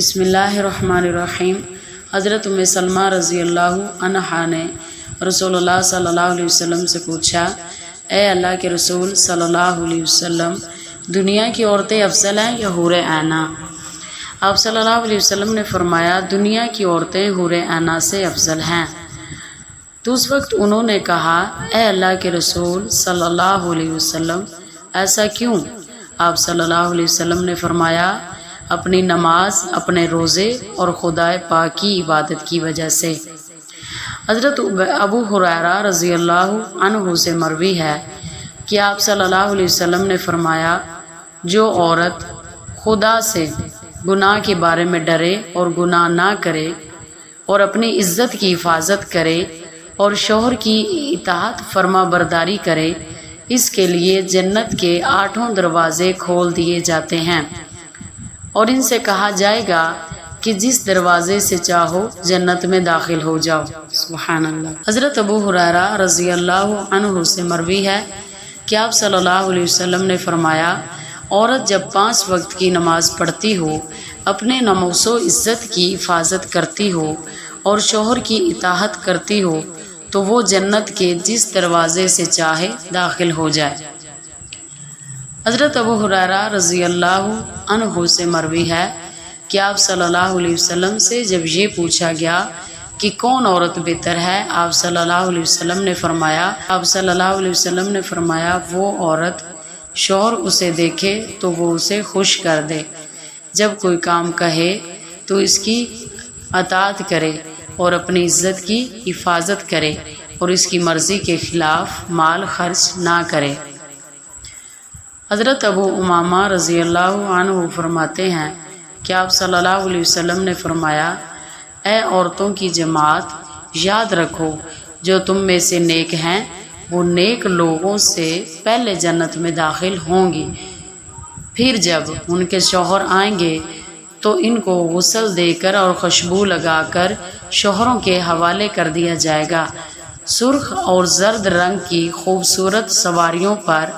بسم اللہ الرحمن الرحیم۔ حضرت ام سلمہ رضی اللہ عنہا نے رسول اللہ صلی اللہ علیہ وسلم سے پوچھا، اے اللہ کے رسول صلی اللہ علیہ وسلم، دنیا کی عورتیں افضل ہیں یا حور عینہ؟ آپ صلی اللہ علیہ وسلم نے فرمایا، دنیا کی عورتیں حور عینہ سے افضل ہیں۔ تو اس وقت انہوں نے کہا، اے اللہ کے رسول صلی اللہ علیہ وسلم، ایسا کیوں؟ آپ صلی اللہ علیہ وسلم نے فرمایا، اپنی نماز، اپنے روزے اور خدائے پاک کی عبادت کی وجہ سے۔ حضرت ابو ہریرہ رضی اللہ عنہ سے مروی ہے کہ آپ صلی اللہ علیہ وسلم نے فرمایا، جو عورت خدا سے گناہ کے بارے میں ڈرے اور گناہ نہ کرے اور اپنی عزت کی حفاظت کرے اور شوہر کی اطاعت فرما برداری کرے، اس کے لیے جنت کے 8 دروازے کھول دیے جاتے ہیں اور ان سے کہا جائے گا کہ جس دروازے سے چاہو جنت میں داخل ہو جاؤ۔ سبحان اللہ۔ حضرت ابو ہریرہ رضی اللہ عنہ سے مروی ہے کہ آپ صلی اللہ علیہ وسلم نے فرمایا، عورت جب 5 وقت کی نماز پڑھتی ہو، اپنے ناموس و عزت کی حفاظت کرتی ہو اور شوہر کی اطاعت کرتی ہو تو وہ جنت کے جس دروازے سے چاہے داخل ہو جائے۔ حضرت ابو ہریرہ رضی اللہ عنہ سے مروی ہے کہ آپ صلی اللہ علیہ وسلم سے جب یہ پوچھا گیا کہ کون عورت بہتر ہے، آپ صلی اللہ علیہ وسلم نے فرمایا، وہ عورت شوہر اسے دیکھے تو وہ اسے خوش کر دے، جب کوئی کام کہے تو اس کی اطاعت کرے اور اپنی عزت کی حفاظت کرے اور اس کی مرضی کے خلاف مال خرچ نہ کرے۔ حضرت ابو امامہ رضی اللہ عنہ فرماتے ہیں کہ آپ صلی اللہ علیہ وسلم نے فرمایا، اے عورتوں کی جماعت، یاد رکھو جو تم میں سے نیک ہیں وہ نیک لوگوں سے پہلے جنت میں داخل ہوں گی، پھر جب ان کے شوہر آئیں گے تو ان کو غسل دے کر اور خوشبو لگا کر شوہروں کے حوالے کر دیا جائے گا، سرخ اور زرد رنگ کی خوبصورت سواریوں پر،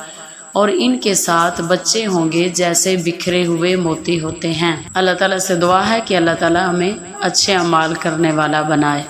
اور ان کے ساتھ بچے ہوں گے جیسے بکھرے ہوئے موتی ہوتے ہیں۔ اللہ تعالیٰ سے دعا ہے کہ اللہ تعالیٰ ہمیں اچھے اعمال کرنے والا بنائے۔